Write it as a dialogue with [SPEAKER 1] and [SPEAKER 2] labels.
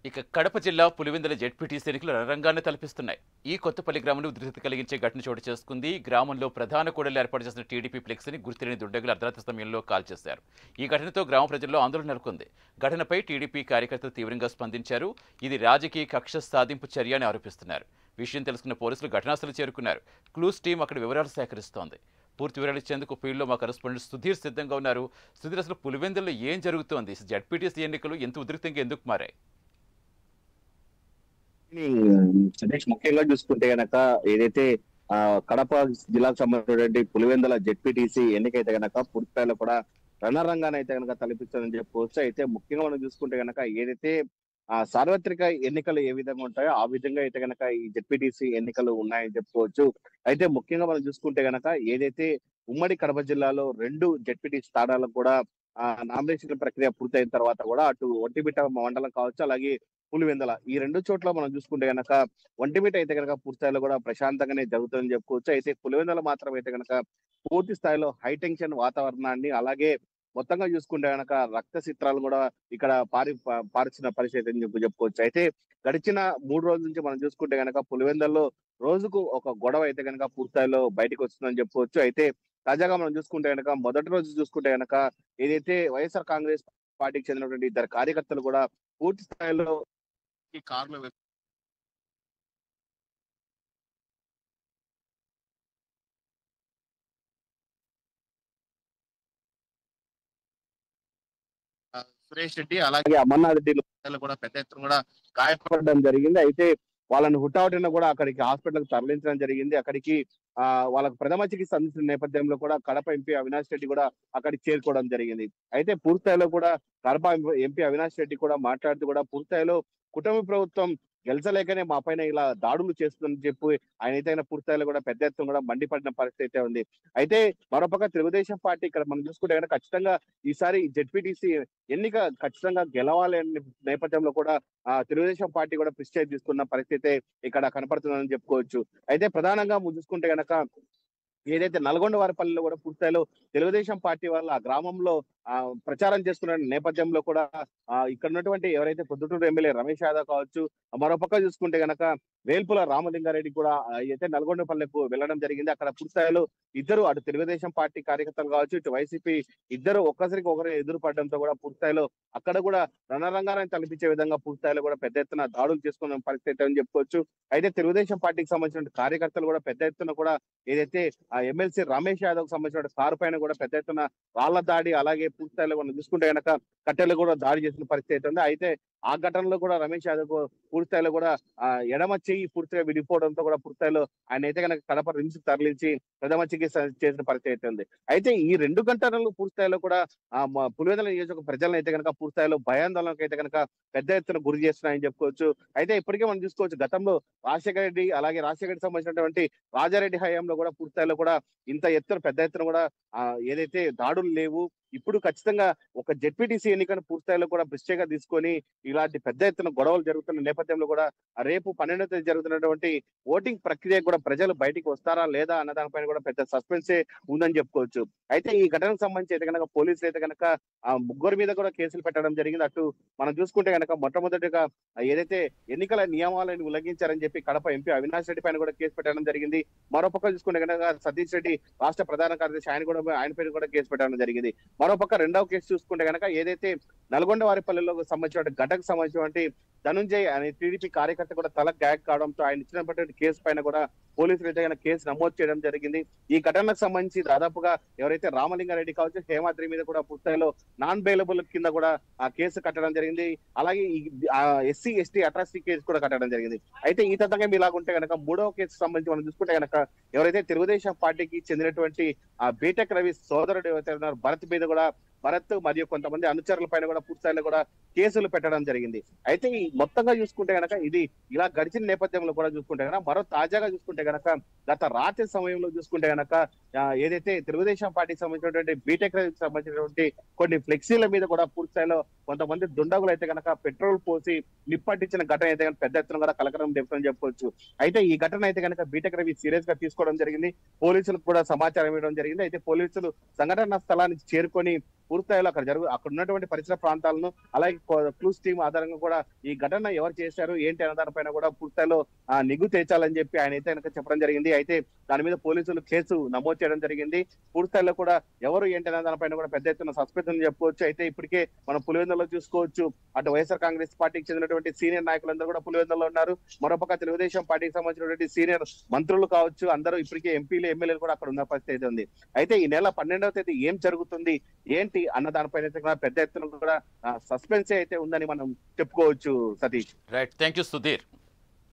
[SPEAKER 1] ఇక కడప జిల్లా పులివెందుల జెడ్పీటీసీ ఎన్నికలు రణరంగాన్ని తలపిస్తున్నాయి. ఈ కొత్తపల్లి గ్రామంలో ఉద్రిక్తత కలిగించే ఘటన చోటు చేసుకుంది. గ్రామంలో ప్రధాన కూడలిలో ఏర్పాటు చేసిన టీడీపీ ఫ్లెక్సీని గుర్తులేని దుండగులు అర్ధరాత్రి సమయంలో కాల్చేశారు. ఈ ఘటనతో గ్రామ ప్రజల్లో ఆందోళన నెలకొంది. ఘటనపై టీడీపీ కార్యకర్తలు తీవ్రంగా స్పందించారు. ఇది రాజకీయ కక్ష సాధింపు చర్య అని ఆరోపిస్తున్నారు. విషయం తెలుసుకున్న పోలీసులు ఘటనాస్థలం చేరుకున్నారు. క్లూస్ టీం అక్కడ వివరాలు సేకరిస్తోంది. పూర్తి వివరాలు ఇచ్చేందుకు ఫీల్డ్లో మా కరెస్పాండెంట్ సుధీర్ సిద్ధంగా ఉన్నారు. సుధీర్, అసలు పులివెందుల్లో ఏం జరుగుతోంది? జెడ్పీటీసీ ఎన్నికలు ఎంత ఉద్రిక్తంగా ఎందుకు మారాయి?
[SPEAKER 2] సతీష్, ముఖ్యంగా చూసుకుంటే గనక ఏదైతే ఆ కడప జిల్లాకు సంబంధించినటువంటి పులివెందుల జెడ్పీటీసీ ఎన్నికైతే గనక పూర్తిస్థాయిలో కూడా రణరంగాన్ని అయితే గనక తలపిస్తుందని చెప్పుకోవచ్చు. అయితే ముఖ్యంగా మనం చూసుకుంటే గనక ఏదైతే సార్వత్రిక ఎన్నికలు ఏ విధంగా ఉంటాయో ఆ విధంగా అయితే గనక ఈ జెడ్పీటీసీ ఎన్నికలు ఉన్నాయని చెప్పుకోవచ్చు. అయితే ముఖ్యంగా మనం చూసుకుంటే గనక ఏదైతే ఉమ్మడి కడప జిల్లాలో 2 జెడ్పీటీసీ స్థానాలకు కూడా నామినేషన్ ప్రక్రియ పూర్తయిన తర్వాత కూడా అటు ఒంటిమిట్ట మండలం కావచ్చు, అలాగే పులివెందుల ఈ 2 చోట్ల మనం చూసుకుంటే గనక ఒంటిమిట్ట అయితే గనక పూర్తి స్థాయిలో కూడా ప్రశాంతంగానే జరుగుతుందని చెప్పుకోవచ్చు. అయితే పులివెందుల మాత్రం అయితే గనక పూర్తి స్థాయిలో హై టెన్షన్ వాతావరణాన్ని, అలాగే మొత్తంగా చూసుకుంటే గనక రక్త చిత్రాలు కూడా ఇక్కడ పారిచిన పరిస్థితి అని చెప్పుకోవచ్చు. అయితే గడిచిన 3 రోజుల నుంచి మనం చూసుకుంటే గనక పులివెందుల్లో రోజుకు ఒక గొడవ అయితే గనక పూర్తి స్థాయిలో బయటకు వస్తుందని చెప్పుకోవచ్చు. అయితే తాజాగా మనం చూసుకుంటే గనక మొదటి రోజు చూసుకుంటే గనక ఏదైతే వైఎస్ఆర్ కాంగ్రెస్ పార్టీకి చెందినటువంటి 2 కార్యకర్తలు కూడా పూర్తి స్థాయిలో ఈ కారులో సురేష్ రెడ్డి అలాగే అమర్నాథ్ రెడ్డి కూడా పెద్ద ఎత్తున కూడా గాయపడడం జరిగింది. అయితే వాళ్ళని హుటాహుటిన కూడా అక్కడికి హాస్పిటల్ తరలించడం జరిగింది. అక్కడికి వాళ్ళకు ప్రథమ చికిత్స అందించిన నేపథ్యంలో కూడా కడప ఎంపీ అవినాష్ రెడ్డి కూడా అక్కడికి చేరుకోవడం జరిగింది. అయితే పూర్తిస్థాయిలో కూడా కడప ఎంపీ అవినాష్ రెడ్డి కూడా మాట్లాడుతూ కూడా పూర్తిస్థాయిలో కుటుంబ ప్రభుత్వం గెలిచలేకనే మా పైన ఇలా దాడులు చేస్తుందని చెప్పి ఆయన అయితే పూర్తిస్థాయిలో కూడా పెద్ద ఎత్తున కూడా మండిపడిన పరిస్థితి అయితే ఉంది. అయితే మరోపక్క తెలుగుదేశం పార్టీ ఇక్కడ మనం చూసుకుంటే కనుక ఖచ్చితంగా ఈసారి జెడ్పీటీసీ ఎన్నిక ఖచ్చితంగా గెలవాలి అనే నేపథ్యంలో కూడా తెలుగుదేశం పార్టీ కూడా కృషి తీసుకున్న పరిస్థితి ఇక్కడ కనపడుతుందని చెప్పుకోవచ్చు. అయితే ప్రధానంగా చూసుకుంటే గనక ఏదైతే నల్గొండ వారిపల్లిలో కూడా పూర్తిస్థాయిలో తెలుగుదేశం పార్టీ వాళ్ళ ఆ గ్రామంలో ప్రచారం చేస్తున్న నేపథ్యంలో కూడా ఇక్కడ ఉన్నటువంటి ఎవరైతే పొద్దుటూరు ఎమ్మెల్యే రమేష్ యాదవ్ కావచ్చు, మరోపక్క చూసుకుంటే గనక వేల్పుల రామలింగారెడ్డి కూడా అయితే నల్గొండపల్లెకు వెళ్ళడం జరిగింది. అక్కడ పూర్తిస్థాయిలో ఇద్దరు అటు తెలుగుదేశం పార్టీ కార్యకర్తలు కావచ్చు, ఇటు వైసీపీ ఇద్దరు ఒక్కసారికి ఒకరు ఎదురుపడడంతో కూడా పూర్తిస్థాయిలో అక్కడ కూడా రణరంగాన్ని తలపించే విధంగా పూర్తిస్థాయిలో కూడా పెద్ద ఎత్తున దాడులు చేసుకున్న పరిస్థితి అని చెప్పుకోవచ్చు. అయితే తెలుగుదేశం పార్టీకి సంబంధించిన కార్యకర్తలు కూడా పెద్ద ఎత్తున కూడా ఏదైతే ఎమ్మెల్సీ రమేష్ యాదవ్ సంబంధించిన కారు పైన కూడా పెద్ద ఎత్తున రాళ్ల దాడి, అలాగే పూర్తిస్థాయిలో మనం చూసుకుంటే కనుక కట్టెలు కూడా దాడి చేసిన పరిస్థితి ఉంది. అయితే ఆ ఘటనలో కూడా రమేష్ యాదవ్ పూర్తిస్థాయిలో కూడా ఎడమ చెయ్యి పూర్తిగా విడిపోవడంతో కూడా పూర్తిస్థాయిలో ఆయన అయితే కనుక కడప రిమ్స్ తరలించి ప్రథమ చికిత్స చేసిన పరిస్థితి అయితే ఉంది. అయితే ఈ 2 ఘటనలు పూర్తిస్థాయిలో కూడా పులివెందుల నియోజక ప్రజలను అయితే కనుక పూర్తిస్థాయిలో భయాందోళనకు అయితే కనుక పెద్ద ఎత్తున గురి చేస్తున్నాయని చెప్పుకోవచ్చు. అయితే ఇప్పటికే మనం చూసుకోవచ్చు, గతంలో రాజశేఖర రెడ్డి అలాగే రాజశేఖర రెడ్డి సంబంధించినటువంటి రాజారెడ్డి హయాంలో కూడా పూర్తిస్థాయిలో కూడా ఇంత ఎత్తున పెద్ద ఎత్తున కూడా ఏదైతే దాడులు లేవు. ఇప్పుడు ఖచ్చితంగా ఒక జెడ్పీటీసీ ఎన్నికను పూర్తిస్థాయిలో కూడా ప్రత్యేకంగా తీసుకొని ఇలాంటి పెద్ద ఎత్తున గొడవలు జరుగుతున్న నేపథ్యంలో కూడా రేపు 12వ తేదీ జరుగుతున్నటువంటి ఓటింగ్ ప్రక్రియ కూడా ప్రజలు బయటికి వస్తారా లేదా అన్న దానిపైన కూడా పెద్ద సస్పెన్సే ఉందని చెప్పుకోవచ్చు. అయితే ఈ ఘటనకు సంబంధించి అయితే కనుక పోలీసులు అయితే కనుక ముగ్గురు మీద కూడా కేసులు పెట్టడం జరిగింది. అటు మనం చూసుకుంటే కనుక మొట్టమొదటిగా ఏదైతే ఎన్నికల నియమాలను ఉల్లంఘించారని చెప్పి కడప ఎంపీ అవినాష్ రెడ్డి పైన కూడా కేసు పెట్టడం జరిగింది. మరోపక్క చూసుకుంటే కనుక సతీష్ రెడ్డి రాష్ట్ర ప్రధాన కార్యదర్శి ఆయన పైన కూడా కేసు పెట్టడం జరిగింది. మరోపక్క రెండవ కేసు చూసుకుంటే కనుక ఏదైతే నల్గొండ వారిపల్లిలో సంబంధించిన ఘటనకు సంబంధించినటువంటి ధనుంజయ్ అనే టీడీపీ కార్యకర్త కూడా తల గాయాక్ కావడంతో ఆయన ఇచ్చినటువంటి కేసు పైన కూడా పోలీసులు అయితే కేసు నమోదు చేయడం జరిగింది. ఈ ఘటనకు సంబంధించి దాదాపుగా ఎవరైతే రామలింగారెడ్డి కావచ్చు, హేమాద్రి మీద కూడా పూర్తిస్థాయిలో నాన్ బెయిలబుల్ కింద కూడా ఆ కేసు కట్టడం జరిగింది. అలాగే ఈ ఎస్సీ ఎస్టీ అట్రాసిటీ కేసు కూడా కట్టడం జరిగింది. అయితే ఈ తతంగా ఇలాగుంటే కనుక 3వ కేసు సంబంధించి మనం చూసుకుంటే కనుక ఎవరైతే తెలుగుదేశం పార్టీకి చెందినటువంటి బీటెక్ రవి సోదరుడు ఎవరైతే ఉన్నారో భరత్ మీద కూడా భరత్ మరియు కొంతమంది అనుచరుల పైన కూడా పూర్తిస్థాయిలో కూడా కేసులు పెట్టడం జరిగింది. అయితే ఈ మొత్తంగా చూసుకుంటే గనక ఇది ఇలా గడిచిన నేపథ్యంలో కూడా చూసుకుంటే గనక మరో తాజాగా చూసుకుంటే గనక గత రాత్రి సమయంలో చూసుకుంటే గనక ఏదైతే తెలుగుదేశం పార్టీకి సంబంధించినటువంటి బీటెక్ సంబంధించినటువంటి కొన్ని ఫ్లెక్సీల మీద కూడా పూర్తిస్థాయిలో కొంతమంది దుండగులు అయితే గనక పెట్రోల్ పోసి నిప్పట్టించిన ఘటన అయితే కనుక పెద్ద ఎత్తున కూడా కలకలం రేపుతుందని చెప్పుకోవచ్చు. అయితే ఈ ఘటన అయితే కనుక బీటెక్ రవి సీరియస్ గా తీసుకోవడం జరిగింది. పోలీసులకు కూడా సమాచారం ఇవ్వడం జరిగింది. అయితే పోలీసులు సంఘటన స్థలానికి చేరుకొని పూర్తిస్థాయిలో అక్కడ ఉన్నటువంటి పరిసర ప్రాంతాలను అలాగే క్లూస్ టీమ్ ఆధారంగా కూడా ఈ ఘటన ఎవరు చేశారు ఏంటి అనే దానిపైన కూడా పూర్తిస్థాయిలో నిగ్గు తేల్చాలని చెప్పి ఆయన అయితే కనుక చెప్పడం జరిగింది. అయితే దాని మీద పోలీసులు కేసు నమోదు చేయడం జరిగింది. పూర్తిస్థాయిలో కూడా ఎవరు ఏంటి అనే దానిపైన కూడా పెద్ద ఎత్తున సస్పెన్స్ అని చెప్పుకోవచ్చు. అయితే ఇప్పటికే మనం పులివెందులలో చూసుకోవచ్చు, అటు వైఎస్ఆర్ కాంగ్రెస్ పార్టీకి చెందినటువంటి సీనియర్ నాయకులందరూ కూడా పులివెందులలో ఉన్నారు. మరోపక్క తెలుగుదేశం పార్టీకి సంబంధించినటువంటి సీనియర్ మంత్రులు కావచ్చు, అందరూ ఇప్పటికే ఎంపీలు ఎమ్మెల్యేలు కూడా అక్కడ ఉన్న పరిస్థితి అయితే ఉంది. అయితే ఈ నెల 12వ తేదీ ఏం జరుగుతుంది ఏంటి అన్న దానిపైన అయితే కూడా పెద్ద ఎత్తున కూడా సస్పెన్స్ అయితే ఉందని మనం చెప్పుకోవచ్చు. Satish.
[SPEAKER 1] Right, thank you Sudheer.